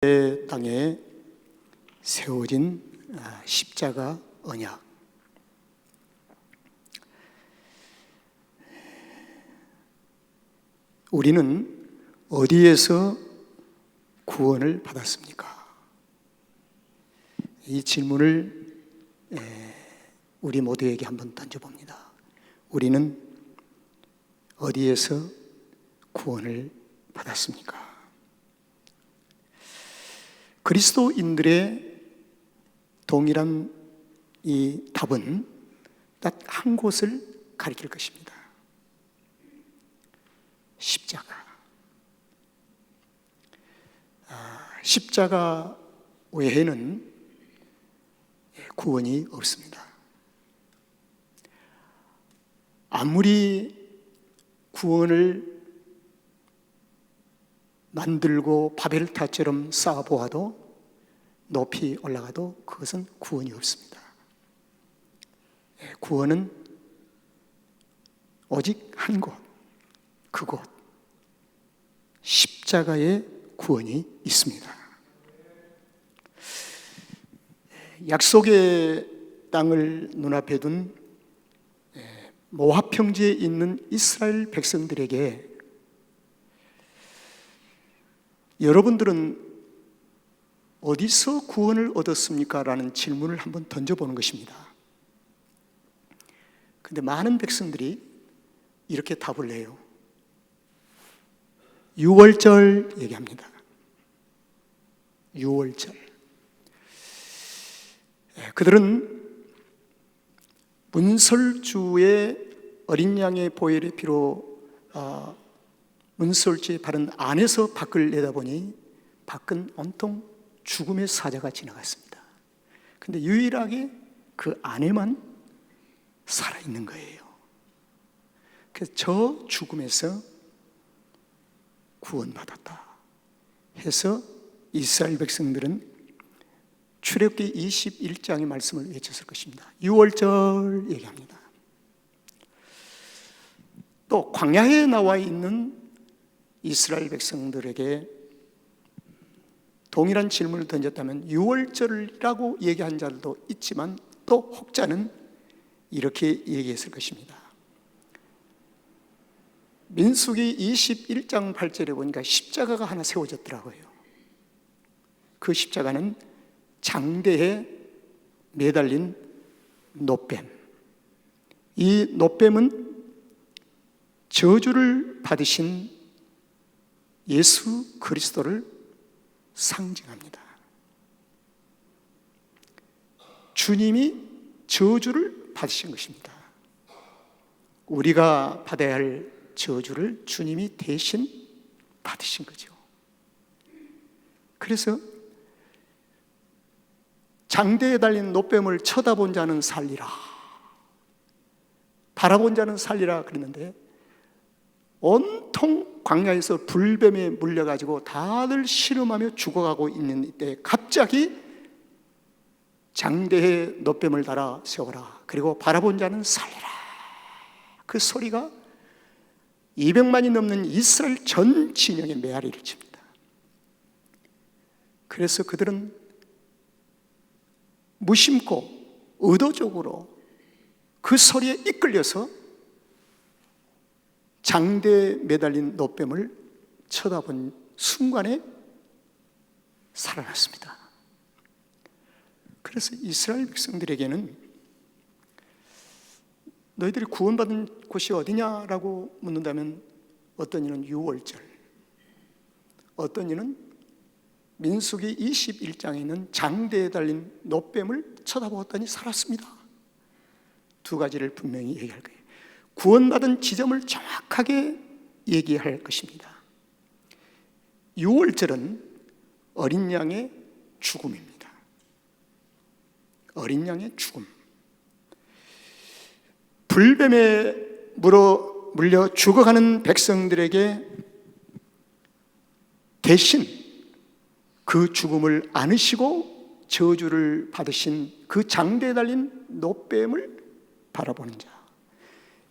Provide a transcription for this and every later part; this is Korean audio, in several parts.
땅에 세워진 십자가 언약. 우리는 어디에서 구원을 받았습니까? 이 질문을 우리 모두에게 한번 던져봅니다. 우리는 어디에서 구원을 받았습니까? 그리스도인들의 동일한 이 답은 딱 한 곳을 가리킬 것입니다. 십자가. 십자가 외에는 구원이 없습니다. 아무리 구원을 만들고 바벨탑처럼 쌓아보아도 높이 올라가도 그것은 구원이 없습니다. 구원은 오직 한 곳, 그곳 십자가에 구원이 있습니다. 약속의 땅을 눈앞에 둔 모압 평지에 있는 이스라엘 백성들에게 여러분들은 어디서 구원을 얻었습니까? 라는 질문을 한번 던져보는 것입니다. 그런데 많은 백성들이 이렇게 답을 해요. 유월절 얘기합니다. 유월절. 그들은 문설주의 어린 양의 보혈의 피로 문설주의 바른 안에서 밖을 내다보니 밖은 온통 죽음의 사자가 지나갔습니다. 그런데 유일하게 그 안에만 살아있는 거예요. 그래서 저 죽음에서 구원받았다 해서 이스라엘 백성들은 출애굽기 21장의 말씀을 외쳤을 것입니다. 유월절 얘기합니다. 또 광야에 나와 있는 이스라엘 백성들에게 동일한 질문을 던졌다면 유월절이라고 얘기한 자들도 있지만 또 혹자는 이렇게 얘기했을 것입니다. 민수기 21장 8절에 보니까 십자가가 하나 세워졌더라고요. 그 십자가는 장대에 매달린 놋뱀. 이 놋뱀은 저주를 받으신 예수 그리스도를 상징합니다. 주님이 저주를 받으신 것입니다. 우리가 받아야 할 저주를 주님이 대신 받으신 거죠. 그래서 장대에 달린 놋뱀을 쳐다본 자는 살리라, 바라본 자는 살리라 그랬는데 온통 광야에서 불뱀에 물려가지고 다들 신음하며 죽어가고 있는 이때 갑자기 장대에 놋뱀을 달아 세워라, 그리고 바라본 자는 살리라. 그 소리가 200만이 넘는 이스라엘 전 진영에 메아리를 칩니다. 그래서 그들은 무심코 의도적으로 그 소리에 이끌려서 장대에 매달린 놋뱀을 쳐다본 순간에 살아났습니다. 그래서 이스라엘 백성들에게는 너희들이 구원받은 곳이 어디냐라고 묻는다면 어떤 이는 유월절, 어떤 이는 민수기 21장에 있는 장대에 달린 놋뱀을 쳐다보았더니 살았습니다. 두 가지를 분명히 얘기할 거예요. 구원받은 지점을 정확하게 얘기할 것입니다. 유월절은 어린 양의 죽음입니다. 어린 양의 죽음. 불뱀에 물려 죽어가는 백성들에게 대신 그 죽음을 안으시고 저주를 받으신 그 장대에 달린 놋뱀을 바라보는 자.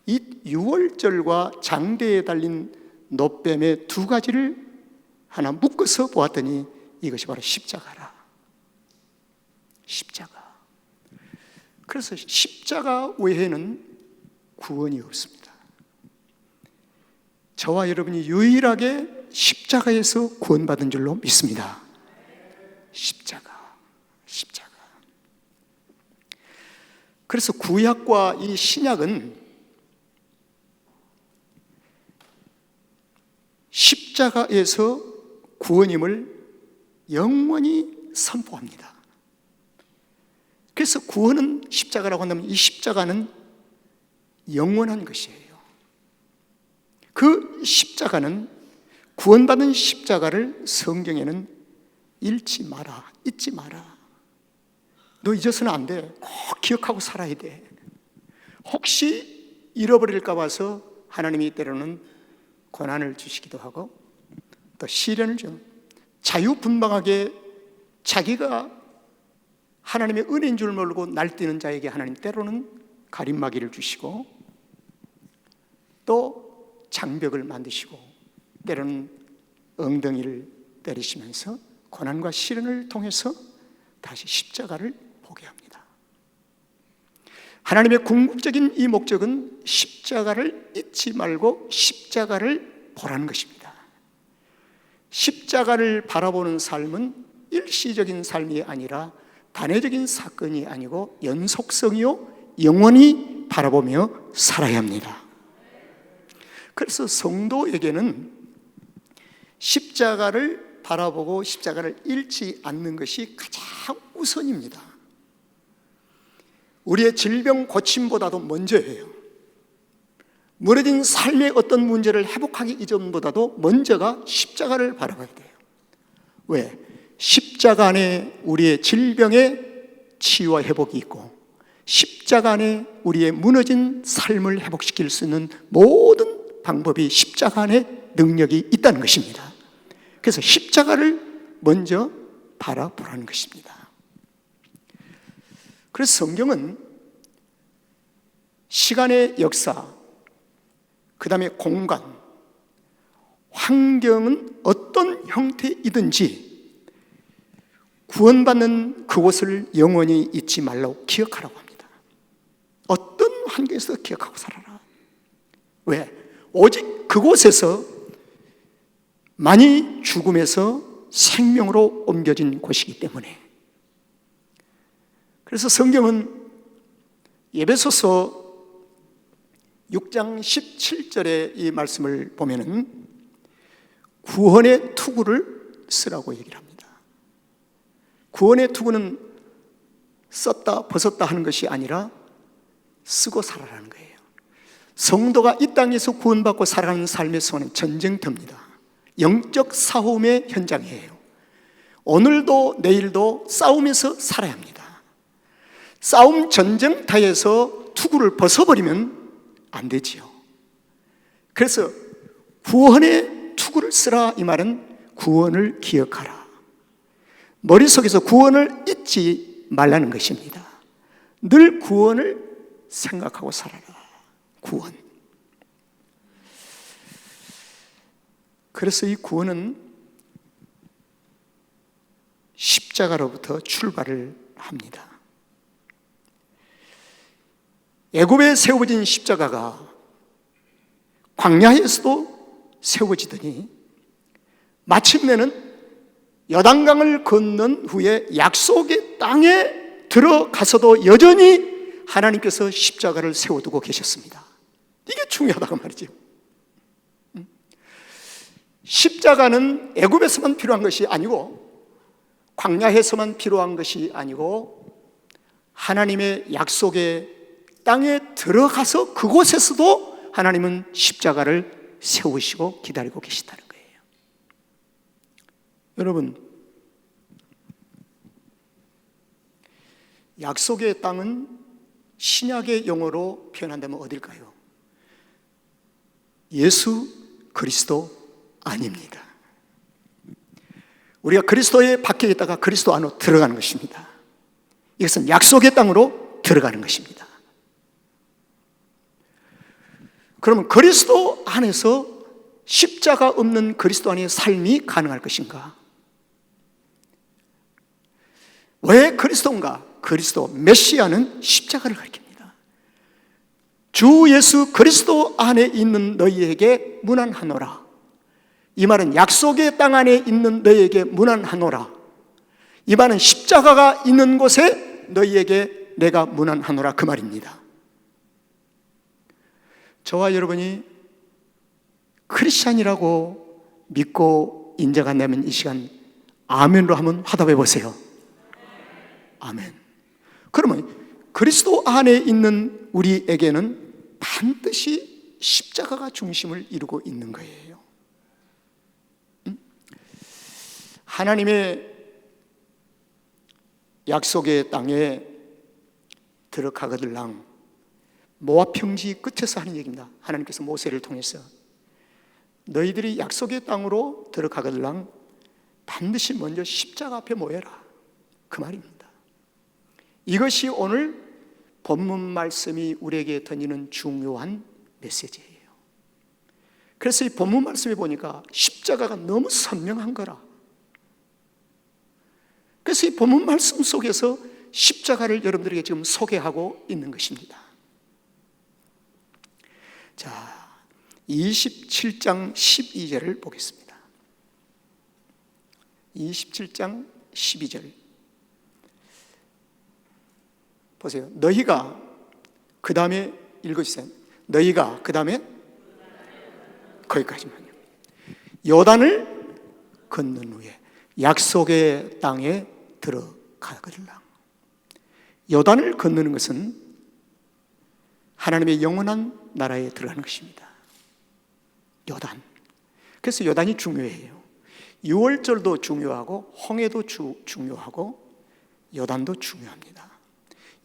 이 유월절과 장대에 달린 놋뱀의 두 가지를 하나 묶어서 보았더니 이것이 바로 십자가라. 십자가. 그래서 십자가 외에는 구원이 없습니다. 저와 여러분이 유일하게 십자가에서 구원받은 줄로 믿습니다. 십자가, 십자가. 그래서 구약과 이 신약은 십자가에서 구원임을 영원히 선포합니다. 그래서 구원은 십자가라고 한다면 이 십자가는 영원한 것이에요. 그 십자가는, 구원받은 십자가를 성경에는 잊지 마라, 잊지 마라. 너 잊어서는 안 돼. 꼭 기억하고 살아야 돼. 혹시 잃어버릴까 봐서 하나님이 때로는 고난을 주시기도 하고 또 시련을 줘. 자유분방하게 자기가 하나님의 은혜인 줄 모르고 날뛰는 자에게 하나님 때로는 가림막이를 주시고 또 장벽을 만드시고 때로는 엉덩이를 때리시면서 고난과 시련을 통해서 다시 십자가를 보게 합니다. 하나님의 궁극적인 이 목적은 십자가를 잊지 말고 십자가를 보라는 것입니다. 십자가를 바라보는 삶은 일시적인 삶이 아니라 단회적인 사건이 아니고 연속성이요 영원히 바라보며 살아야 합니다. 그래서 성도에게는 십자가를 바라보고 십자가를 잃지 않는 것이 가장 우선입니다. 우리의 질병 고침보다도 먼저예요. 무너진 삶의 어떤 문제를 회복하기 이전보다도 먼저가 십자가를 바라봐야 돼요. 왜? 십자가 안에 우리의 질병의 치유와 회복이 있고 십자가 안에 우리의 무너진 삶을 회복시킬 수 있는 모든 방법이 십자가 안에 능력이 있다는 것입니다. 그래서 십자가를 먼저 바라보라는 것입니다. 그래서 성경은 시간의 역사, 그 다음에 공간, 환경은 어떤 형태이든지 구원받는 그곳을 영원히 잊지 말라고 기억하라고 합니다. 어떤 환경에서 기억하고 살아라. 왜? 오직 그곳에서 많이 죽음에서 생명으로 옮겨진 곳이기 때문에. 그래서 성경은 에베소서 6장 17절의 이 말씀을 보면은 구원의 투구를 쓰라고 얘기를 합니다. 구원의 투구는 썼다 벗었다 하는 것이 아니라 쓰고 살아라는 거예요. 성도가 이 땅에서 구원받고 살아가는 삶의 소원은 전쟁터입니다. 영적 싸움의 현장이에요. 오늘도 내일도 싸우면서 살아야 합니다. 싸움 전쟁터에서 투구를 벗어버리면 안 되지요. 그래서 구원의 투구를 쓰라 이 말은 구원을 기억하라. 머릿속에서 구원을 잊지 말라는 것입니다. 늘 구원을 생각하고 살아라. 구원. 그래서 이 구원은 십자가로부터 출발을 합니다. 애굽에 세워진 십자가가 광야에서도 세워지더니 마침내는 요단강을 건넌 후에 약속의 땅에 들어가서도 여전히 하나님께서 십자가를 세워두고 계셨습니다. 이게 중요하다고 말이죠. 십자가는 애굽에서만 필요한 것이 아니고 광야에서만 필요한 것이 아니고 하나님의 약속의 땅에 들어가서 그곳에서도 하나님은 십자가를 세우시고 기다리고 계시다는 거예요. 여러분, 약속의 땅은 신약의 용어로 표현한다면 어딜까요? 예수 그리스도 아닙니다. 우리가 그리스도의 밖에 있다가 그리스도 안으로 들어가는 것입니다. 이것은 약속의 땅으로 들어가는 것입니다. 그러면 그리스도 안에서 십자가 없는 그리스도 안의 삶이 가능할 것인가? 왜 그리스도인가? 그리스도 메시아는 십자가를 가리킵니다. 주 예수 그리스도 안에 있는 너희에게 문안하노라. 이 말은 약속의 땅 안에 있는 너희에게 문안하노라. 이 말은 십자가가 있는 곳에 너희에게 내가 문안하노라, 그 말입니다. 저와 여러분이 크리스찬이라고 믿고 인정한다면 이 시간 아멘으로 한번 화답해 보세요. 아멘. 그러면 그리스도 안에 있는 우리에게는 반드시 십자가가 중심을 이루고 있는 거예요. 하나님의 약속의 땅에 들어가거들랑 모압 평지 끝에서 하는 얘기입니다. 하나님께서 모세를 통해서 너희들이 약속의 땅으로 들어가거들랑 반드시 먼저 십자가 앞에 모여라, 그 말입니다. 이것이 오늘 본문 말씀이 우리에게 던지는 중요한 메시지예요. 그래서 이 본문 말씀에 보니까 십자가가 너무 선명한 거라. 그래서 이 본문 말씀 속에서 십자가를 여러분들에게 지금 소개하고 있는 것입니다. 자, 27장 12절을 보겠습니다. 27장 12절 보세요. 너희가, 그 다음에 읽어주세요. 너희가, 그 다음에 거기까지만요. 요단을 건넌 후에 약속의 땅에 들어가거들라. 요단을 건너는 것은 하나님의 영원한 나라에 들어가는 것입니다. 요단. 그래서 요단이 중요해요. 유월절도 중요하고 홍해도 중요하고 요단도 중요합니다.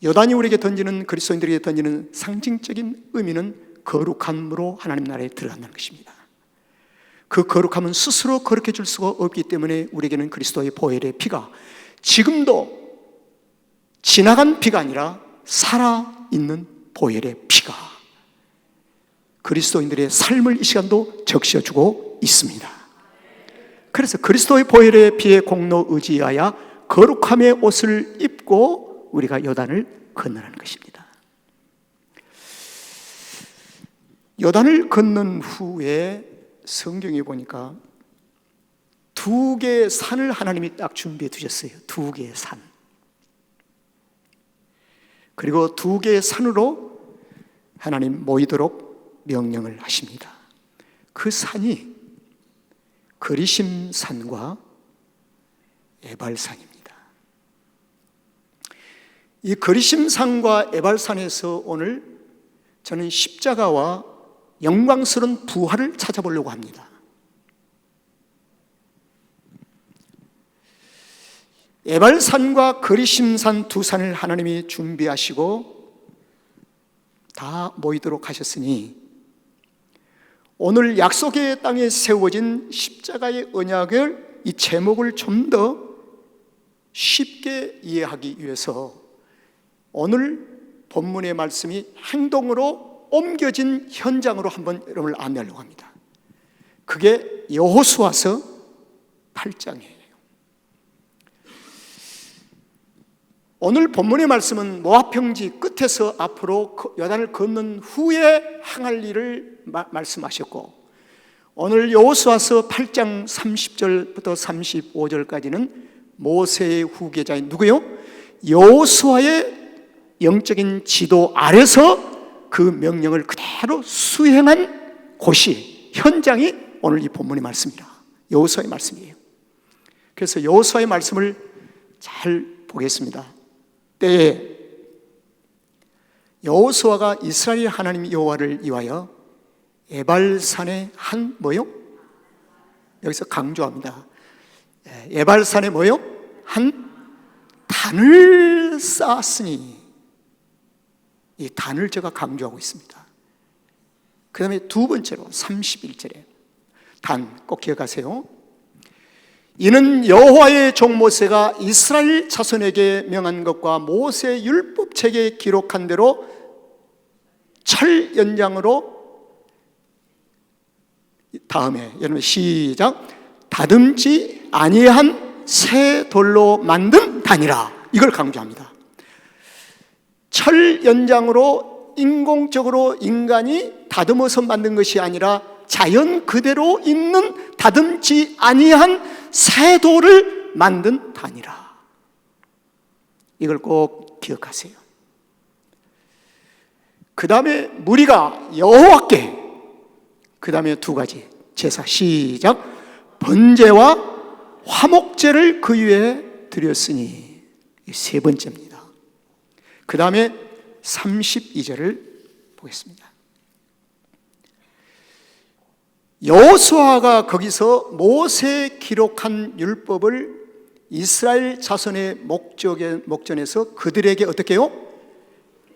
요단이 우리에게 던지는, 그리스도인들에게 던지는 상징적인 의미는 거룩함으로 하나님 나라에 들어간다는 것입니다. 그 거룩함은 스스로 거룩해 줄 수가 없기 때문에 우리에게는 그리스도의 보혈의 피가 지금도 지나간 피가 아니라 살아있는 보혈의 피가 그리스도인들의 삶을 이 시간도 적셔주고 있습니다. 그래서 그리스도의 보혈의 피의 공로 의지하여 거룩함의 옷을 입고 우리가 요단을 건너는 것입니다. 요단을 건넌 후에 성경에 보니까 두 개의 산을 하나님이 딱 준비해 두셨어요. 두 개의 산. 그리고 두 개의 산으로 하나님 모이도록 명령을 하십니다. 그 산이 그리심산과 에발산입니다. 이 그리심산과 에발산에서 오늘 저는 십자가와 영광스러운 부활을 찾아보려고 합니다. 에발산과 그리심산 두 산을 하나님이 준비하시고 다 모이도록 하셨으니 오늘 약속의 땅에 세워진 십자가의 언약을, 이 제목을 좀 더 쉽게 이해하기 위해서 오늘 본문의 말씀이 행동으로 옮겨진 현장으로 한번 여러분을 안내하려고 합니다. 그게 여호수아서 8장이에요. 오늘 본문의 말씀은 모압 평지 끝에서 앞으로 요단을 건넌 후에 행할 일을 말씀하셨고, 오늘 여호수아서 8장 30절부터 35절까지는 모세의 후계자인 누구요? 여호수아의 영적인 지도 아래서 그 명령을 그대로 수행한 곳이, 현장이 오늘 이 본문의 말씀이라, 여호수아의 말씀이에요. 그래서 여호수아의 말씀을 잘 보겠습니다. 때에 여호수아가 이스라엘 하나님 여호와를 위하여 에발산에 한 뭐요? 여기서 강조합니다. 에발산에 뭐요? 한 단을 쌓았으니, 이 단을 제가 강조하고 있습니다. 그 다음에 두 번째로 31절에 단, 꼭 기억하세요. 이는 여호와의 종 모세가 이스라엘 자손에게 명한 것과 모세 율법책에 기록한 대로 철 연장으로, 다음에 여러분 시작, 다듬지 아니한 새 돌로 만든 단이라. 이걸 강조합니다. 철 연장으로 인공적으로 인간이 다듬어서 만든 것이 아니라 자연 그대로 있는 다듬지 아니한 새 돌을 만든 단이라. 이걸 꼭 기억하세요. 그 다음에 무리가 여호와께, 그 다음에 두 가지 제사, 시작. 번제와 화목제를 그 위에 드렸으니, 세 번째입니다. 그 다음에 32절을 보겠습니다. 여호수아가 거기서 모세 기록한 율법을 이스라엘 자손의 목전에서 그들에게 어떻게 해요?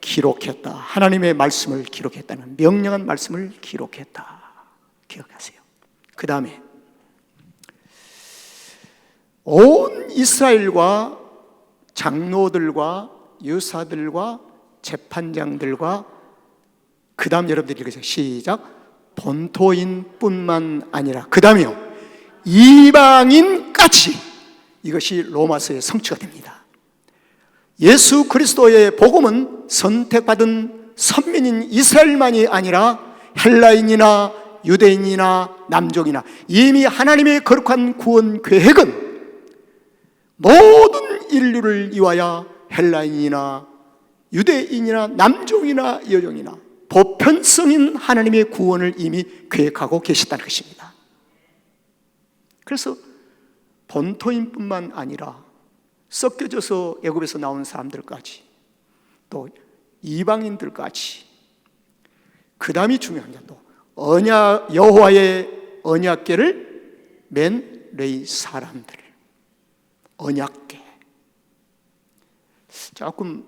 기록했다. 하나님의 말씀을 기록했다는, 명령한 말씀을 기록했다. 기억하세요. 그 다음에 온 이스라엘과 장로들과 유사들과 재판장들과, 그 다음 여러분들이 읽으세요. 시작. 본토인뿐만 아니라, 그 다음에요, 이방인까지. 이것이 로마서의 성취가 됩니다. 예수 그리스도의 복음은 선택받은 선민인 이스라엘만이 아니라 헬라인이나 유대인이나 남종이나, 이미 하나님의 거룩한 구원 계획은 모든 인류를 위하여 헬라인이나 유대인이나 남종이나 여종이나 보편성인 하나님의 구원을 이미 계획하고 계시다는 것입니다. 그래서 본토인뿐만 아니라 섞여져서 애굽에서 나온 사람들까지, 또 이방인들까지, 그 다음이 중요합니다. 또 여호와의 언약궤를 맨 레위 사람들, 언약궤. 조금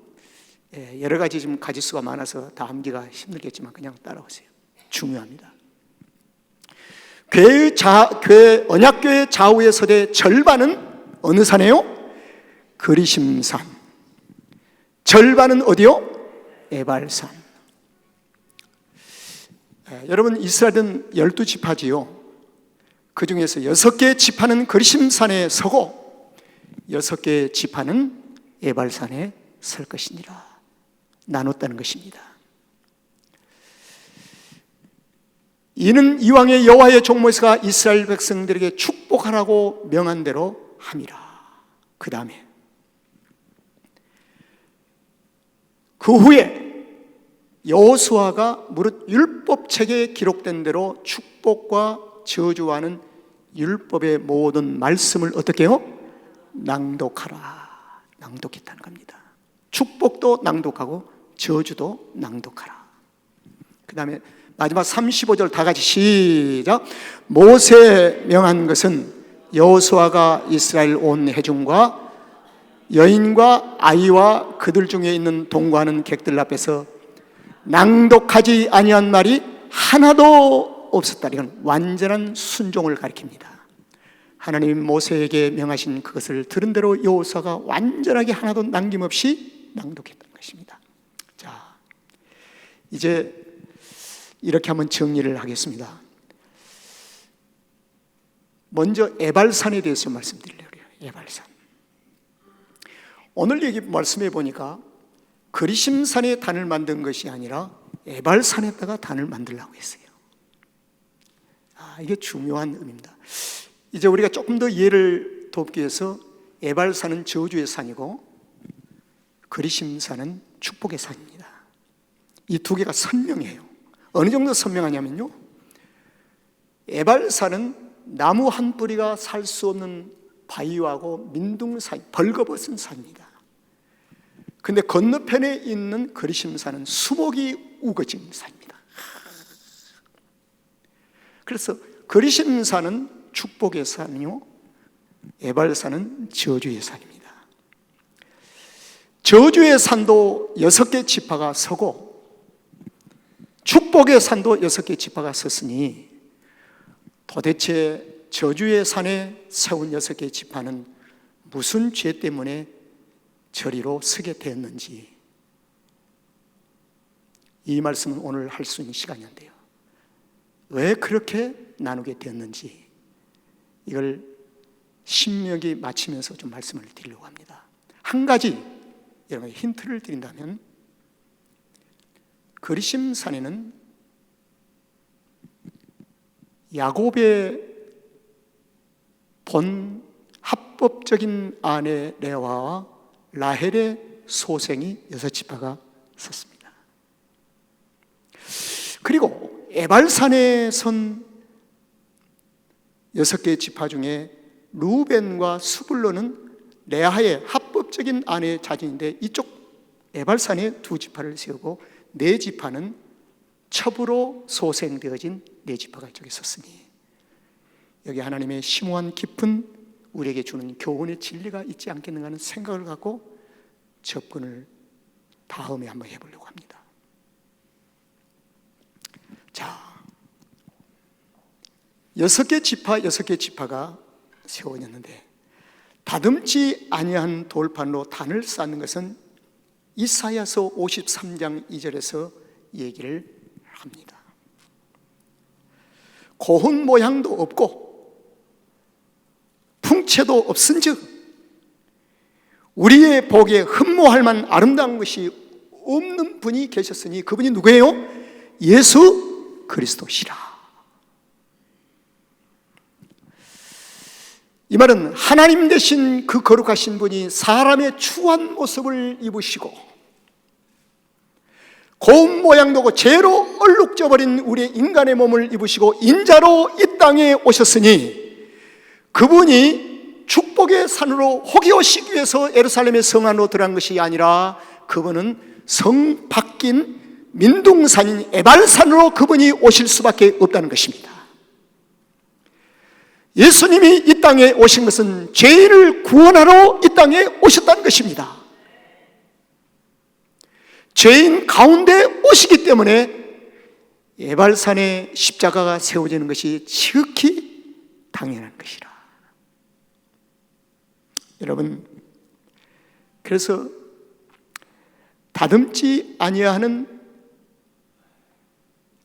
여러 가지 지금 가지수가 많아서 다 암기가 힘들겠지만 그냥 따라오세요. 중요합니다. 언약궤의 좌우에 서대 절반은 어느 산이에요? 그리심산. 절반은 어디요? 에발산. 여러분, 이스라엘은 12지파지요. 그 중에서 6개의 지파는 그리심산에 서고 6개의 지파는 에발산에 설 것이니라 나눴다는 것입니다. 이는 이왕의 여호와의 종 모세가 이스라엘 백성들에게 축복하라고 명한 대로 함이라. 그 다음에 그 후에 여호수아가 무릇 율법책에 기록된 대로 축복과 저주와는 율법의 모든 말씀을 어떻게 해요? 낭독하라. 낭독했다는 겁니다. 축복도 낭독하고 저주도 낭독하라. 그 다음에 마지막 35절 다 같이 시작. 모세 명한 것은 여호수아가 이스라엘 온 회중과 여인과 아이와 그들 중에 있는 동거하는 객들 앞에서 낭독하지 아니한 말이 하나도 없었다. 이건 완전한 순종을 가리킵니다. 하나님이 모세에게 명하신 그것을 들은 대로 여호수아가 완전하게 하나도 남김없이 낭독했던 것입니다. 자, 이제 이렇게 한번 정리를 하겠습니다. 먼저 에발산에 대해서 말씀드리려고 해요. 에발산. 오늘 여기 말씀해 보니까 그리심산에 단을 만든 것이 아니라 에발산에다가 단을 만들려고 했어요. 이게 중요한 의미입니다. 이제 우리가 조금 더 이해를 돕기 위해서 에발산은 저주의 산이고 그리심산은 축복의 산입니다. 이 두 개가 선명해요. 어느 정도 선명하냐면요, 에발산은 나무 한 뿌리가 살 수 없는 바위하고 민둥산, 벌거벗은 산입니다. 근데 건너편에 있는 그리심산은 수목이 우거진 산입니다. 그래서 그리심산은 축복의 산이요, 에발산은 저주의 산입니다. 저주의 산도 6개 지파가 서고 축복의 산도 6개 지파가 섰으니 도대체 저주의 산에 세운 6개 지파는 무슨 죄 때문에 저리로 서게 되었는지, 이 말씀은 오늘 할 수 있는 시간이었는데요, 왜 그렇게 나누게 되었는지 이걸 신명기 마치면서 좀 말씀을 드리려고 합니다. 한 가지 여러분 힌트를 드린다면, 그리심산에는 야곱의 본 합법적인 아내 레아와 라헬의 소생이 6지파가 섰습니다. 그리고 에발산에 선 6개의 지파 중에 루벤과 스불론은 레아의 합법적인 아내의 자손인데, 이쪽 에발산에 2지파를 세우고 4지파는 첩으로 소생되어진 4지파가 이쪽에 섰으니, 여기 하나님의 심오한 깊은 우리에게 주는 교훈의 진리가 있지 않겠는가 하는 생각을 갖고 접근을 다음에 한번 해보려고 합니다. 자, 6개 지파가 세워졌는데, 다듬지 아니한 돌판으로 단을 쌓는 것은 이사야서 53장 2절에서 얘기를 합니다. 고운 모양도 없고 풍채도 없은즉 우리의 보기에 흠모할 만한 아름다운 것이 없는 분이 계셨으니, 그분이 누구예요? 예수 그리스도시라. 이 말은 하나님 되신 그 거룩하신 분이 사람의 추한 모습을 입으시고 고운 모양도 없고 죄로 얼룩져버린 우리의 인간의 몸을 입으시고 인자로 이 땅에 오셨으니, 그분이 축복의 산으로 혹이 오시기 위해서 예루살렘의 성 안으로 들어간 것이 아니라, 그분은 성 바뀐 민둥산인 에발산으로 그분이 오실 수밖에 없다는 것입니다. 예수님이 이 땅에 오신 것은 죄인을 구원하러 이 땅에 오셨다는 것입니다. 죄인 가운데 오시기 때문에 에발산에 십자가가 세워지는 것이 지극히 당연한 것이라. 여러분, 그래서 다듬지 아니하는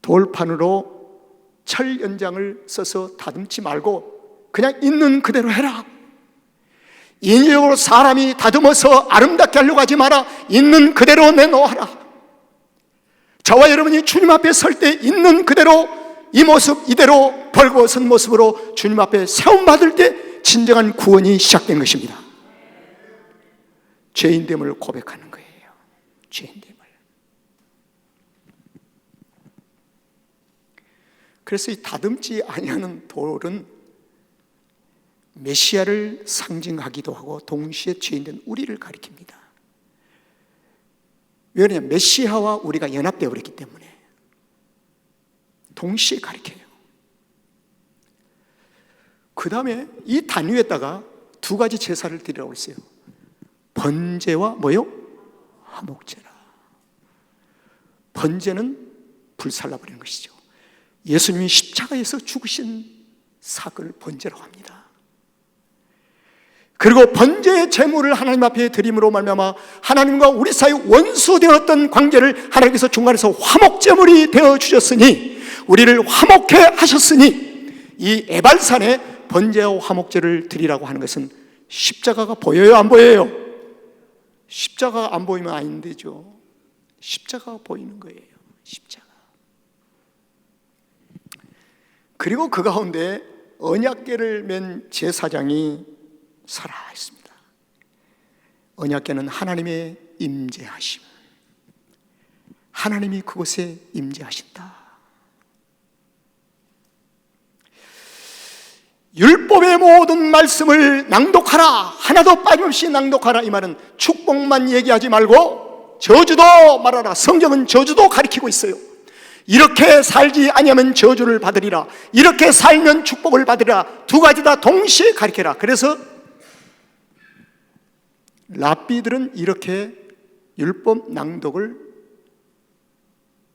돌판으로 철 연장을 써서 다듬지 말고 그냥 있는 그대로 해라. 인위적으로 사람이 다듬어서 아름답게 하려고 하지 마라. 있는 그대로 내놓아라. 저와 여러분이 주님 앞에 설 때 있는 그대로, 이 모습 이대로 벌거벗은 모습으로 주님 앞에 세움받을 때 진정한 구원이 시작된 것입니다. 죄인됨을 고백하는 거예요. 죄인됨을. 그래서 이 다듬지 아니하는 돌은 메시아를 상징하기도 하고 동시에 죄인된 우리를 가리킵니다. 왜 그러냐? 메시아와 우리가 연합되어 버렸기 때문에 동시에 가리켜요. 그 다음에 이 단 위에다가 2가지 제사를 드리라고 했어요. 번제와 뭐요? 화목제라. 번제는 불살라버리는 것이죠. 예수님이 십자가에서 죽으신 사건을 번제라고 합니다. 그리고 번제의 제물을 하나님 앞에 드림으로 말미암아 하나님과 우리 사이 원수되었던 관계를 하나님께서 중간에서 화목제물이 되어 주셨으니, 우리를 화목해 하셨으니, 이 에발산에 번제와 화목제를 드리라고 하는 것은 십자가가 보여요, 안 보여요? 십자가가 안 보이면 안 되죠. 십자가가 보이는 거예요. 십자가. 그리고 그 가운데 언약궤를 맨 제사장이 살아있습니다. 언약궤는 하나님의 임재하심, 하나님이 그곳에 임재하신다. 율법의 모든 말씀을 낭독하라, 하나도 빠짐없이 낭독하라. 이 말은 축복만 얘기하지 말고 저주도 말하라. 성경은 저주도 가리키고 있어요. 이렇게 살지 아니하면 저주를 받으리라, 이렇게 살면 축복을 받으리라. 2가지 다 동시에 가리켜라. 그래서 랍비들은 이렇게 율법 낭독을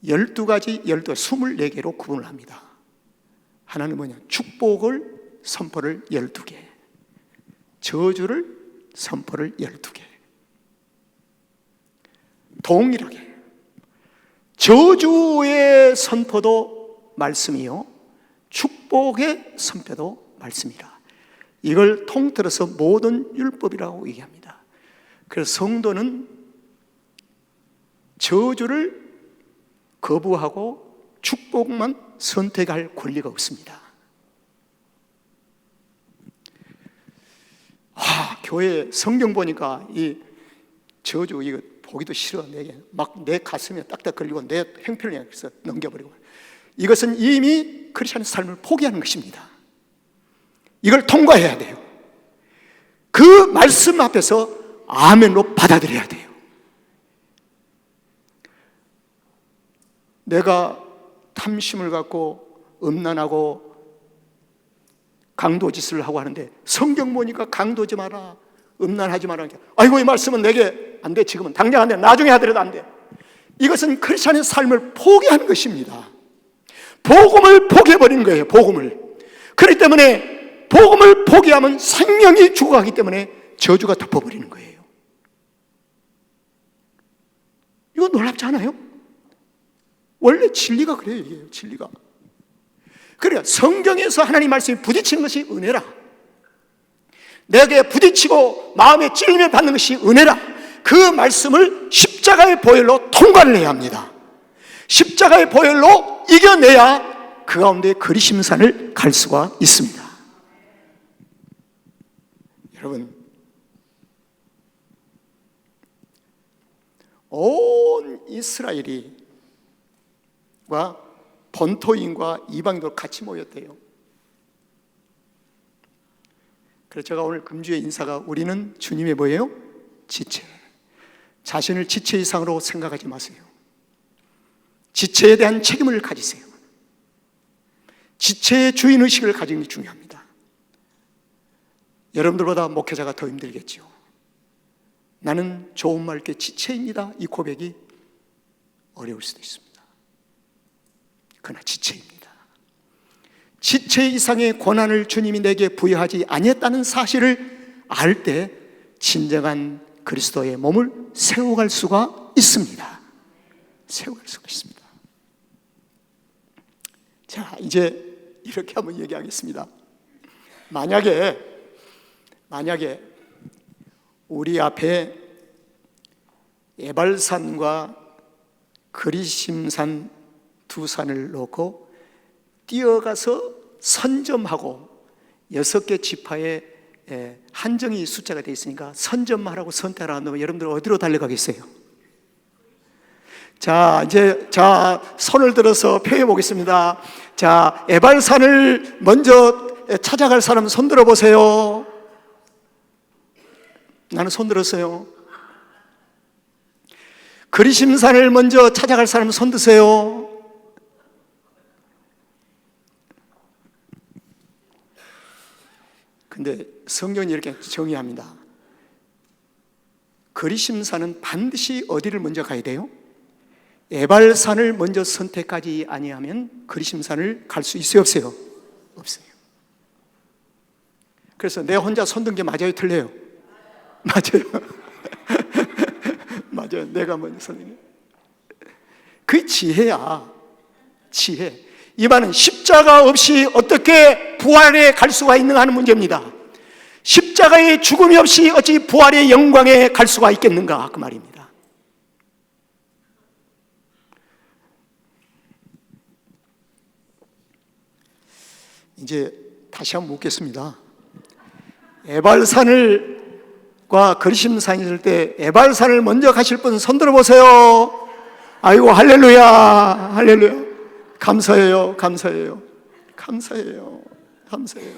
12가지, 24개로 구분을 합니다. 하나는 뭐냐? 축복을 선포를 12개, 저주를 선포를 12개. 동일하게 저주의 선포도 말씀이요, 축복의 선포도 말씀이라. 이걸 통틀어서 모든 율법이라고 얘기합니다. 그래서 성도는 저주를 거부하고 축복만 선택할 권리가 없습니다. 교회 성경 보니까 이 저주 이거 보기도 싫어. 내게 막 내 가슴에 딱딱 걸리고 내 형편을 그래서 넘겨버리고. 이것은 이미 크리스천의 삶을 포기하는 것입니다. 이걸 통과해야 돼요. 그 말씀 앞에서 아멘으로 받아들여야 돼요. 내가 탐심을 갖고 음란하고 강도짓을 하고 하는데 성경 보니까 강도지 마라, 음란하지 마라. 아이고 이 말씀은 내게 안 돼. 지금은 당장 안 돼. 나중에 하더라도 안 돼. 이것은 크리스천의 삶을 포기하는 것입니다. 복음을 포기해버린 거예요. 복음을. 그렇기 때문에 복음을 포기하면 생명이 죽어가기 때문에 저주가 덮어버리는 거예요. 이거 놀랍지 않아요? 원래 진리가 그래요. 이게 진리가. 그러니까 성경에서 하나님 말씀이 부딪히는 것이 은혜라. 내게 부딪히고 마음에 찔림을 받는 것이 은혜라. 그 말씀을 십자가의 보혈로 통과를 해야 합니다. 십자가의 보혈로 이겨내야 그 가운데 그리심산을 갈 수가 있습니다. 여러분, 온 이스라엘이 본토인과 이방인도 같이 모였대요. 그래서 제가 오늘 금주의 인사가 우리는 주님의 뭐예요? 지체. 자신을 지체 이상으로 생각하지 마세요. 지체에 대한 책임을 가지세요. 지체의 주인의식을 가지는 게 중요합니다. 여러분들보다 목회자가 더 힘들겠죠. 나는 좋은 말께 지체입니다. 이 고백이 어려울 수도 있습니다. 그러나 지체입니다. 지체 이상의 권한을 주님이 내게 부여하지 아니했다는 사실을 알 때 진정한 그리스도의 몸을 세워갈 수가 있습니다. 세워갈 수가 있습니다. 자, 이제 이렇게 한번 얘기하겠습니다. 만약에 우리 앞에 에발산과 그리심산 두 산을 놓고 뛰어가서 선점하고 6개 지파에 한정이 숫자가 되어 있으니까 선점하라고 선택하라고 하면 여러분들 어디로 달려가겠어요? 자, 이제 손을 들어서 표해 보겠습니다. 자, 에발산을 먼저 찾아갈 사람 손 들어 보세요. 나는 손 들었어요. 그리심산을 먼저 찾아갈 사람 손 드세요. 근데 성경이 이렇게 정의합니다. 그리심산은 반드시 어디를 먼저 가야 돼요? 에발산을 먼저 선택하지 아니하면 그리심산을 갈 수 있어요, 없어요? 없어요. 그래서 내 혼자 손든 게 맞아요, 틀려요? 맞아요. 맞아요. 내가 먼저 손든. 그 지혜야. 지혜. 이 말은 십자가 없이 어떻게 부활에 갈 수가 있는가 하는 문제입니다. 십자가의 죽음이 없이 어찌 부활의 영광에 갈 수가 있겠는가 그 말입니다. 이제 다시 한번 묻겠습니다. 에발산과 그리심산이 있을 때 에발산을 먼저 가실 분 손 들어 보세요. 아이고 할렐루야, 할렐루야. 감사해요, 감사해요, 감사해요, 감사해요.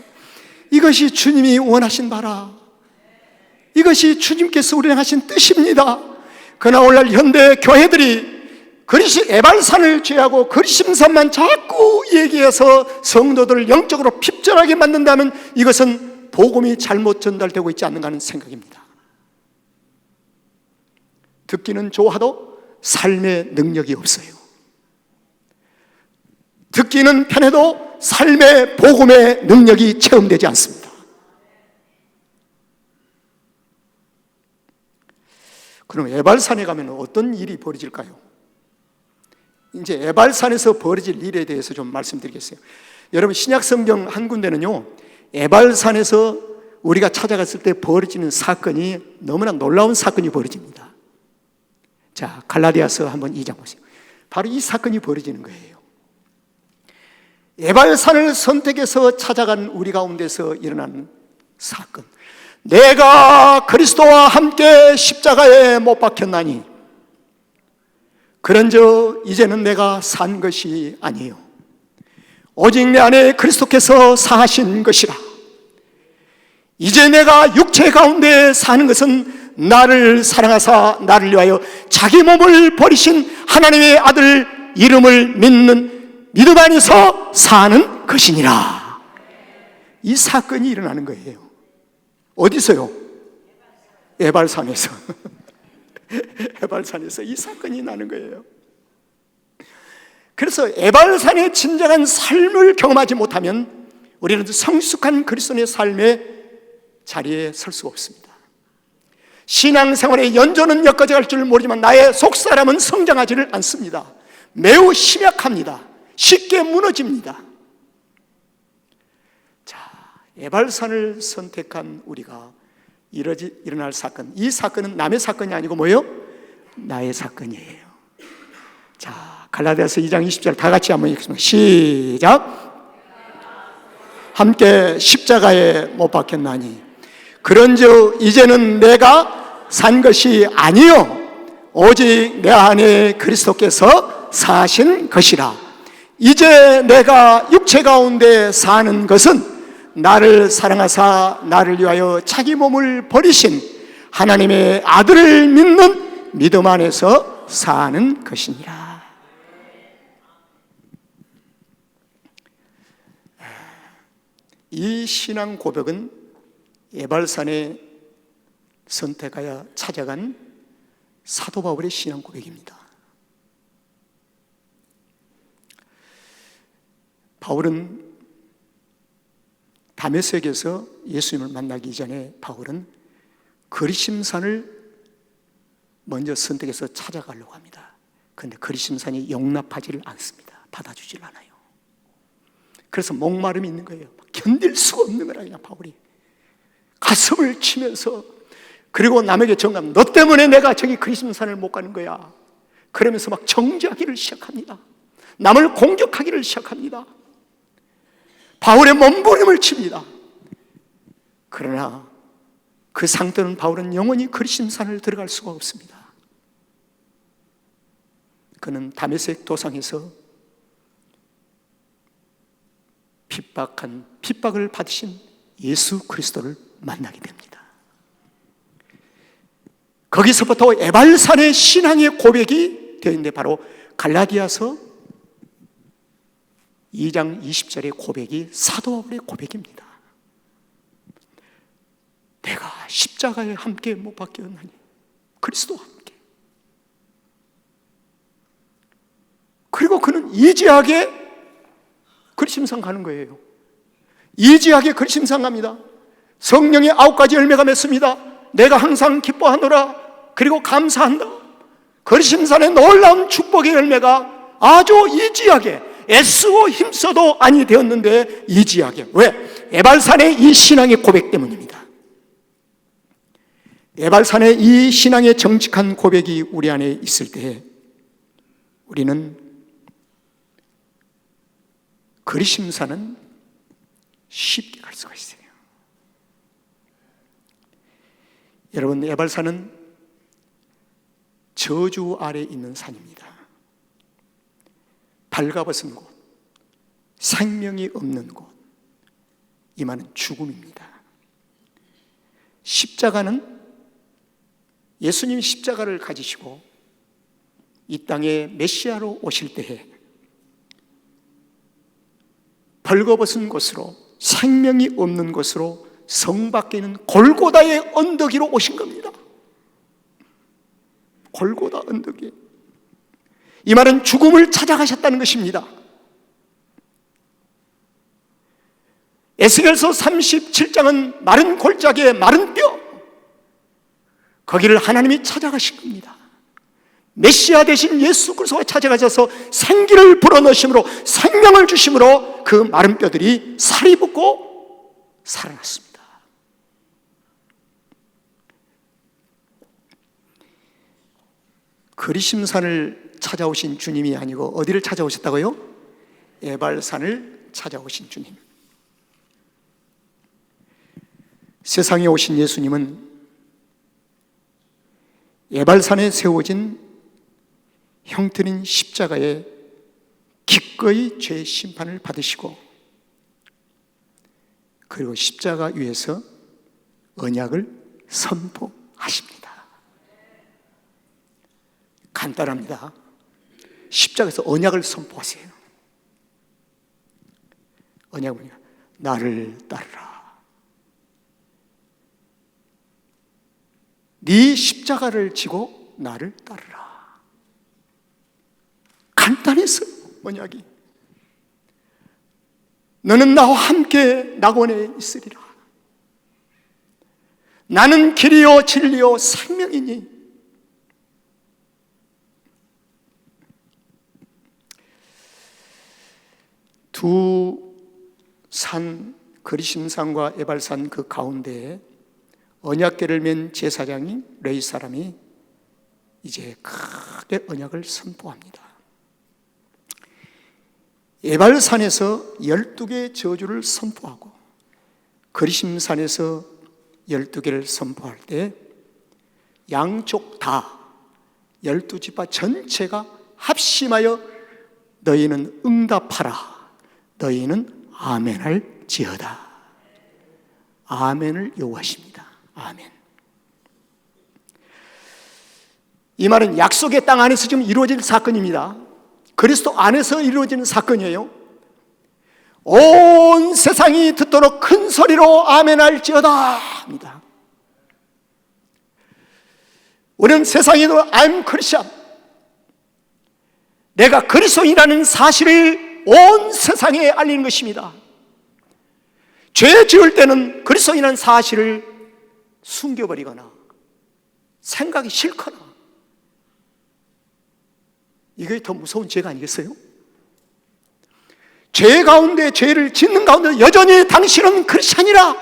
이것이 주님이 원하신 바라. 이것이 주님께서 우리에게 하신 뜻입니다. 그러나 오늘날 현대 교회들이 에발산을 취하고 그리심산만 자꾸 얘기해서 성도들을 영적으로 핍절하게 만든다면 이것은 복음이 잘못 전달되고 있지 않는가 하는 생각입니다. 듣기는 좋아도 삶의 능력이 없어요. 듣기는 편해도 삶의 복음의 능력이 체험되지 않습니다. 그럼 에발산에 가면 어떤 일이 벌어질까요? 이제 에발산에서 벌어질 일에 대해서 좀 말씀드리겠어요. 여러분 신약성경 한 군데는요, 에발산에서 우리가 찾아갔을 때 벌어지는 사건이 너무나 놀라운 사건이 벌어집니다. 자, 갈라디아서 한번 2장 보세요. 바로 이 사건이 벌어지는 거예요. 에발산을 선택해서 찾아간 우리 가운데서 일어나는 사건. 내가 그리스도와 함께 십자가에 못 박혔나니 그런즉 이제는 내가 산 것이 아니요 오직 내 안에 그리스도께서 사하신 것이라. 이제 내가 육체 가운데 사는 것은 나를 사랑하사 나를 위하여 자기 몸을 버리신 하나님의 아들 이름을 믿는 믿음 안에서 사는 것이니라. 이 사건이 일어나는 거예요. 어디서요? 에발산에서. 에발산에서 이 사건이 나는 거예요. 그래서 에발산의 진정한 삶을 경험하지 못하면 우리는 성숙한 그리스도인의 삶의 자리에 설 수가 없습니다. 신앙생활의 연조는 여기까지 갈 줄 모르지만 나의 속사람은 성장하지를 않습니다. 매우 심약합니다. 쉽게 무너집니다. 자, 에발산을 선택한 우리가 일어날 사건, 이 사건은 남의 사건이 아니고 뭐예요? 나의 사건이에요. 자, 갈라디아서 2장 20절 다 같이 한번 읽겠습니다. 시작. 함께 십자가에 못 박혔나니 그런즉 이제는 내가 산 것이 아니요 오직 내 안에 그리스도께서 사신 것이라. 이제 내가 육체 가운데 사는 것은 나를 사랑하사 나를 위하여 자기 몸을 버리신 하나님의 아들을 믿는 믿음 안에서 사는 것이니라. 이 신앙 고백은 에발산에 선택하여 찾아간 사도 바울의 신앙 고백입니다. 바울은 다메섹에서 예수님을 만나기 전에 바울은 그리심산을 먼저 선택해서 찾아가려고 합니다. 그런데 그리심산이 용납하지를 않습니다. 받아주질 않아요. 그래서 목마름이 있는 거예요. 견딜 수가 없는 거라 그냥 바울이 가슴을 치면서, 그리고 남에게 정감, 너 때문에 내가 저기 그리심산을 못 가는 거야. 그러면서 막 정죄하기를 시작합니다. 남을 공격하기를 시작합니다. 바울의 몸부림을 칩니다. 그러나 그 상태는 바울은 영원히 그리심산을 들어갈 수가 없습니다. 그는 다메섹 도상에서 핍박을 받으신 예수 그리스도를 만나게 됩니다. 거기서부터 에발산의 신앙의 고백이 되었는데 바로 갈라디아서 2장 20절의 고백이 사도 바울의 고백입니다. 내가 십자가에 함께 못 박혔나니 그리스도와 함께. 그리고 그는 이지하게 그리심산 가는 거예요. 이지하게 그리심산 갑니다. 성령의 9가지 열매가 맺습니다. 내가 항상 기뻐하노라. 그리고 감사한다. 그리심산의 놀라운 축복의 열매가 아주 이지하게, 애쓰고 힘써도 아니 되었는데 이지하게. 왜? 에발산의 이 신앙의 고백 때문입니다. 에발산의 이 신앙의 정직한 고백이 우리 안에 있을 때 우리는 그리심산은 쉽게 갈 수가 있어요. 여러분, 에발산은 저주 아래 있는 산입니다. 발가벗은 곳, 생명이 없는 곳, 이만은 죽음입니다. 십자가는 예수님이 십자가를 가지시고 이 땅에 메시아로 오실 때에 벌거벗은 곳으로, 생명이 없는 곳으로, 성 밖에 있는 골고다의 언덕 위로 오신 겁니다. 골고다 언덕 위. 이 말은 죽음을 찾아가셨다는 것입니다. 에스겔서 37장은 마른 골짜기에 마른 뼈, 거기를 하나님이 찾아가신 겁니다. 메시아 되신 예수 그리스도가 찾아가셔서 생기를 불어넣으심으로, 생명을 주심으로 그 마른 뼈들이 살이 붙고 살아났습니다. 그리심산을 찾아오신 주님이 아니고 어디를 찾아오셨다고요? 에발산을 찾아오신 주님. 세상에 오신 예수님은 에발산에 세워진 형틀인 십자가에 기꺼이 죄 심판을 받으시고, 그리고 십자가 위에서 언약을 선포하십니다. 간단합니다. 십자가에서 언약을 선포하세요. 언약은 뭐냐? 나를 따르라. 네 십자가를 지고 나를 따르라. 간단했어요, 언약이. 너는 나와 함께 낙원에 있으리라. 나는 길이요 진리요 생명이니. 두 산, 그리심산과 에발산 그 가운데에 언약궤를 맨 제사장인 레위 사람이 이제 크게 언약을 선포합니다. 에발산에서 12개의 저주를 선포하고 그리심산에서 12개를 선포할 때 양쪽 다 12지파 전체가 합심하여 너희는 응답하라. 너희는 아멘할 지어다. 아멘을 요구하십니다. 아멘. 이 말은 약속의 땅 안에서 지금 이루어질 사건입니다. 그리스도 안에서 이루어지는 사건이에요. 온 세상이 듣도록 큰 소리로 아멘할지어다 합니다. 우리는 세상에도 I'm Christian, 내가 그리스도인이라는 사실을 온 세상에 알리는 것입니다. 죄 지을 때는 그리스도인이라는 사실을 숨겨버리거나 생각이 싫거나, 이게 더 무서운 죄가 아니겠어요? 죄 가운데 죄를 짓는 가운데 여전히 당신은 크리스찬이라,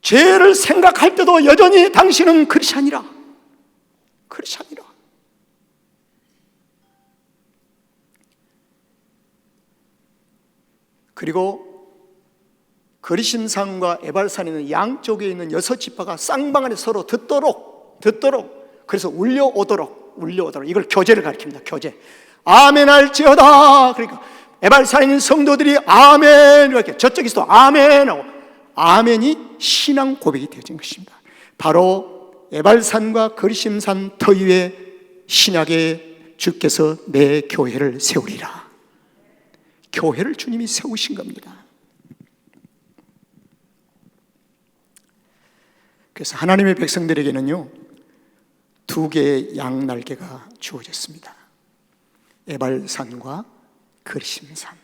죄를 생각할 때도 여전히 당신은 크리스찬이라. 그리고 그리심산과 에발산에는 양쪽에 있는 6지파가 쌍방울에 서로 듣도록, 그래서 울려오도록, 이걸 교제를 가리킵니다. 교제. 아멘할지어다. 그러니까 에발산에 있는 성도들이 아멘, 이렇게 저쪽에서도 아멘하고, 아멘이 신앙 고백이 되어진 것입니다. 바로 에발산과 그리심산 터 위에 신약의 주께서 내 교회를 세우리라. 교회를 주님이 세우신 겁니다. 그래서 하나님의 백성들에게는요, 2개의 양날개가 주어졌습니다. 에발산과 그리심산.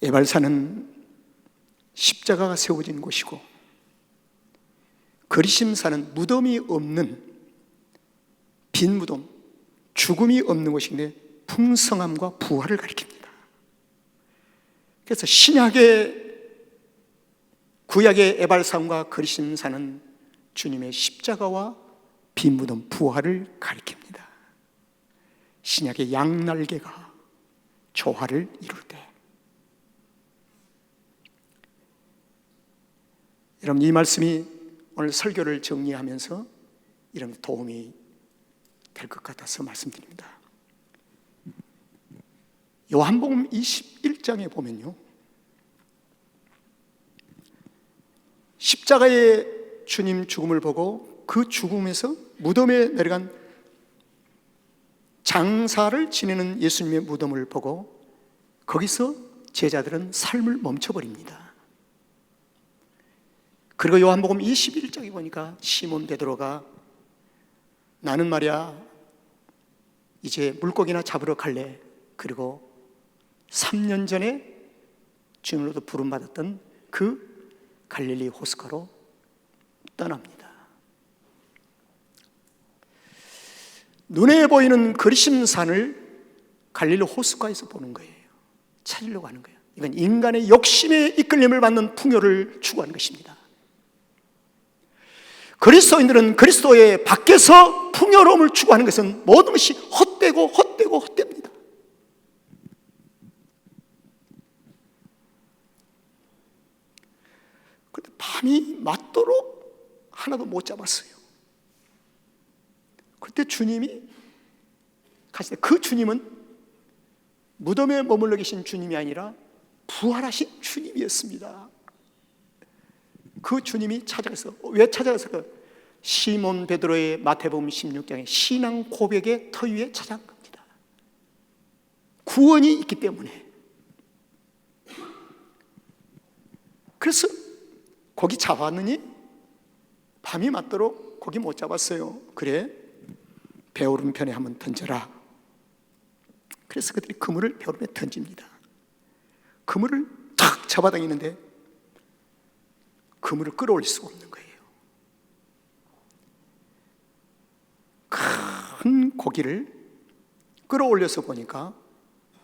에발산은 십자가가 세워진 곳이고, 그리심산은 무덤이 없는 빈 무덤, 죽음이 없는 곳인데 풍성함과 부활을 가리킵니다. 그래서 신약의, 구약의 에발산과 그리심산은 주님의 십자가와 빈 무덤, 부활을 가리킵니다. 신약의 양날개가 조화를 이룰 때, 여러분, 이 말씀이 오늘 설교를 정리하면서 이런 도움이 될 것 같아서 말씀드립니다. 요한복음 21장에 보면요, 십자가의 주님 죽음을 보고 그 죽음에서 무덤에 내려간 장사를 지내는 예수님의 무덤을 보고 거기서 제자들은 삶을 멈춰버립니다. 그리고 요한복음 21장에 보니까 시몬 베드로가 나는 말이야 이제 물고기나 잡으러 갈래. 그리고 3년 전에 주님으로부터 부름받았던 그 갈릴리 호숫가로 떠납니다. 눈에 보이는 그리심산을 갈릴리 호숫가에서 보는 거예요. 찾으려고 하는 거예요. 이건 인간의 욕심에 이끌림을 받는 풍요를 추구하는 것입니다. 그리스도인들은 그리스도의 밖에서 풍요로움을 추구하는 것은 모든 것이 헛되고 헛됩니다. 그런데 밤이 맞도록 하나도 못 잡았어요. 그때 주님이 가실 때 그 주님은 무덤에 머물러 계신 주님이 아니라 부활하신 주님이었습니다. 그 주님이 찾아가서, 왜 찾아가서 시몬 베드로의 마태복음 16장의 신앙 고백의 터 위에 찾아간 겁니다. 구원이 있기 때문에. 그래서 고기 잡았느니 밤이 맞도록 고기 못 잡았어요. 그래, 배오른편에 한번 던져라. 그래서 그들이 그물을 배오른에 던집니다. 그물을 탁 잡아당기는데 그물을 끌어올릴 수가 없는 거예요. 큰 고기를 끌어올려서 보니까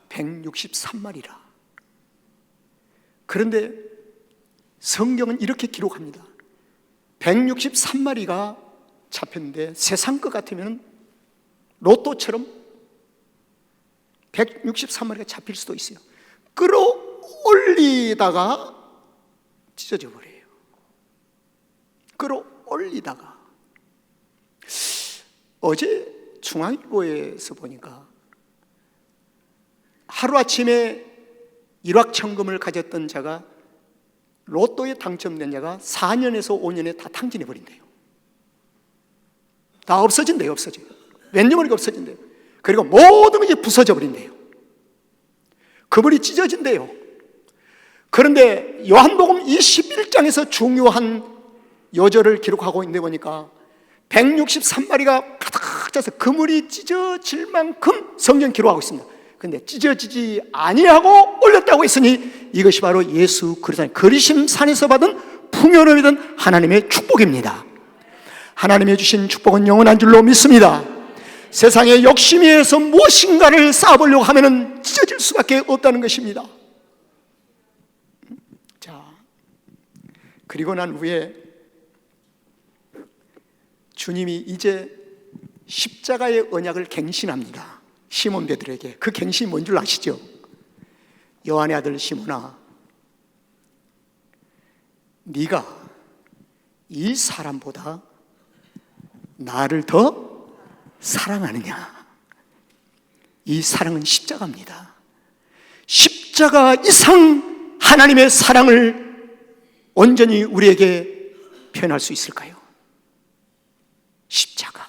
163마리라. 그런데 성경은 이렇게 기록합니다. 163마리가 잡혔는데 세상 것 같으면 로또처럼 163마리가 잡힐 수도 있어요. 끌어올리다가 찢어져 버려요. 끌어올리다가. 어제 중앙일보에서 보니까 하루아침에 일확천금을 가졌던 자가, 로또에 당첨된 자가 4년에서 5년에 다 탕진해 버린대요. 다 없어진대요. 없어져요. 왠지 모르게 없어진대요. 그리고 모든 것이 부서져 버린대요. 그물이 찢어진대요. 그런데 요한복음 21장에서 중요한 요절을 기록하고 있는데 보니까 163마리가 가득 차서 그물이 찢어질 만큼 성경 기록하고 있습니다. 그런데 찢어지지 아니하고 올렸다고 했으니 이것이 바로 예수 그리스도의 그리심 산에서 받은 풍요로움이던 하나님의 축복입니다. 하나님의 주신 축복은 영원한 줄로 믿습니다. 세상의 욕심에 의해서 무엇인가를 쌓아보려고 하면 찢어질 수밖에 없다는 것입니다. 자, 그리고 난 후에 주님이 이제 십자가의 언약을 갱신합니다. 시몬 베드로에게. 그 갱신이 뭔 줄 아시죠? 요한의 아들 시몬아, 네가 이 사람보다 나를 더 사랑하느냐? 이 사랑은 십자가입니다. 십자가 이상 하나님의 사랑을 온전히 우리에게 표현할 수 있을까요? 십자가.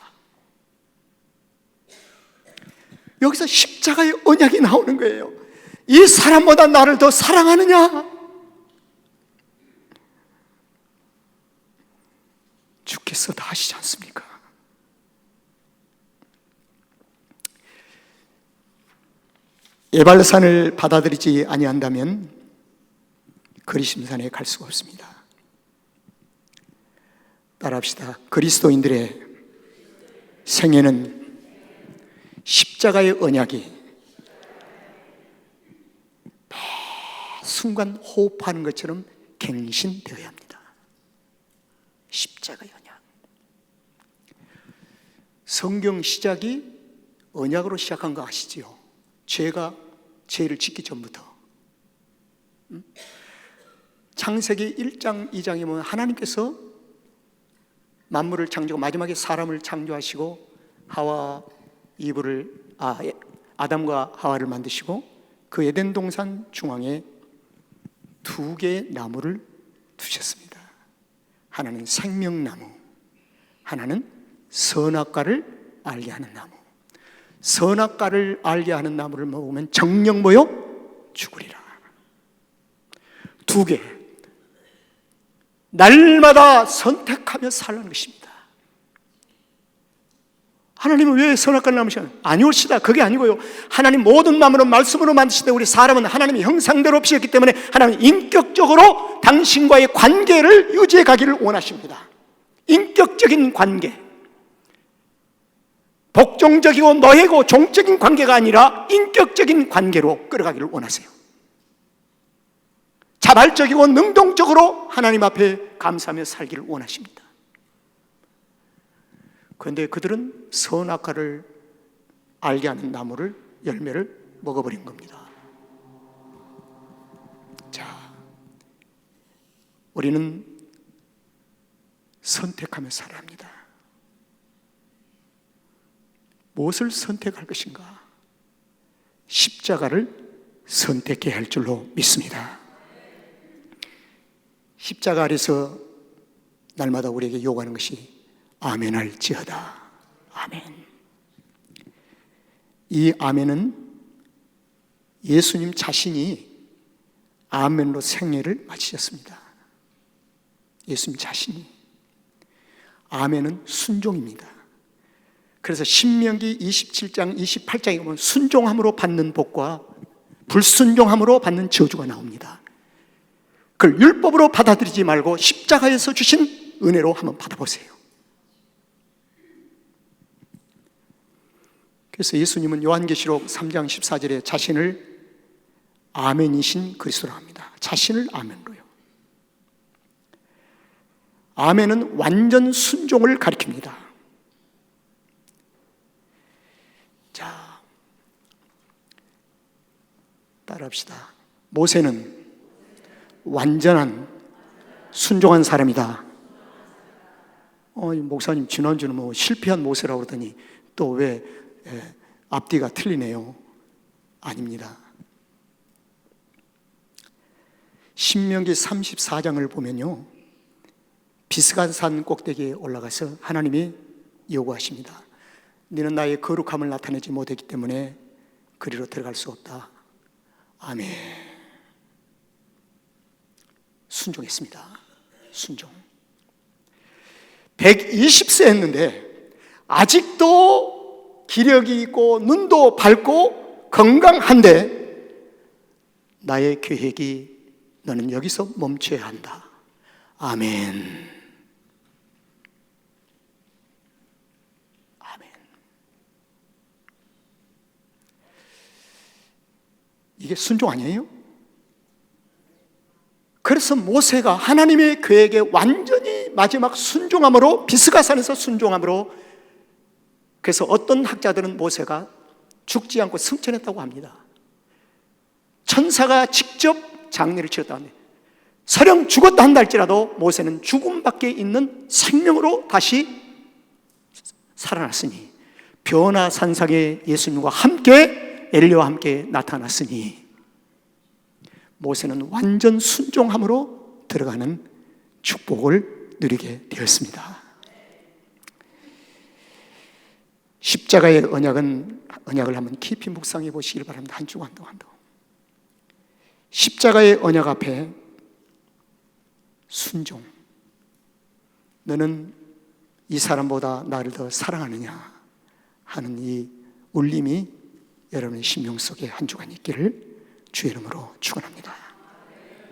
여기서 십자가의 언약이 나오는 거예요. 이 사람보다 나를 더 사랑하느냐? 주께서 다 하시지 않습니까? 예발산을 받아들이지 아니한다면 그리심산에 갈 수가 없습니다. 따라합시다. 그리스도인들의 생애는 십자가의 언약이 매 순간 호흡하는 것처럼 갱신되어야 합니다. 십자가의 언약. 성경 시작이 언약으로 시작한 거 아시지요? 죄를 짓기 전부터. 창세기 1장 2장에 보면 하나님께서 만물을 창조하고 마지막에 사람을 창조하시고 아담과 하와를 만드시고 그 에덴 동산 중앙에 2개의 나무를 두셨습니다. 하나는 생명나무, 하나는 선악과를 알게 하는 나무. 선악과를 알게 하는 나무를 먹으면 정령 모여 죽으리라. 2개. 날마다 선택하며 살라는 것입니다. 하나님은 왜 선악과를 남으시나요? 아니올시다. 그게 아니고요. 하나님 모든 마음으로 말씀으로 만드시되 우리 사람은 하나님의 형상대로 빚었기 때문에 하나님은 인격적으로 당신과의 관계를 유지해 가기를 원하십니다. 인격적인 관계. 복종적이고 너희고 종적인 관계가 아니라 인격적인 관계로 끌어가기를 원하세요. 자발적이고 능동적으로 하나님 앞에 감사하며 살기를 원하십니다. 그런데 그들은 선악과를 알게 하는 나무를, 열매를 먹어버린 겁니다. 자, 우리는 선택하며 살아야 합니다. 무엇을 선택할 것인가? 십자가를 선택해야 할 줄로 믿습니다. 십자가 아래서 날마다 우리에게 요구하는 것이 아멘할지어다. 아멘. 이 아멘은 예수님 자신이 아멘으로 생애를 마치셨습니다. 예수님 자신이. 아멘은 순종입니다. 그래서 신명기 27장 28장에 보면 순종함으로 받는 복과 불순종함으로 받는 저주가 나옵니다. 그걸 율법으로 받아들이지 말고 십자가에서 주신 은혜로 한번 받아보세요. 그래서 예수님은 요한계시록 3장 14절에 자신을 아멘이신 그리스도라고 합니다. 자신을 아멘으로요. 아멘은 완전 순종을 가리킵니다. 자, 따라합시다. 모세는 완전한 순종한 사람이다. 목사님 지난주는 뭐 실패한 모세라고 그러더니 또 왜 앞뒤가 틀리네요. 아닙니다. 신명기 34장을 보면요, 비스가산 꼭대기에 올라가서 하나님이 요구하십니다. 너는 나의 거룩함을 나타내지 못했기 때문에 그리로 들어갈 수 없다. 아멘. 순종했습니다. 순종. 120세 했는데 아직도 기력이 있고 눈도 밝고 건강한데 나의 계획이 너는 여기서 멈춰야 한다. 아멘. 아멘. 이게 순종 아니에요? 그래서 모세가 하나님의 계획에 완전히 마지막 순종함으로, 비스가산에서 순종함으로, 그래서 어떤 학자들은 모세가 죽지 않고 승천했다고 합니다. 천사가 직접 장례를 치렀다고 합니다. 설령 죽었다 한다 할지라도 모세는 죽음 밖에 있는 생명으로 다시 살아났으니, 변화산상에 예수님과 함께 엘리야와 함께 나타났으니 모세는 완전 순종함으로 들어가는 축복을 누리게 되었습니다. 십자가의 언약을 한번 깊이 묵상해 보시길 바랍니다. 한 주간 동안도 십자가의 언약 앞에 순종. 너는 이 사람보다 나를 더 사랑하느냐 하는 이 울림이 여러분의 심령 속에 한 주간 있기를 주의 이름으로 축원합니다.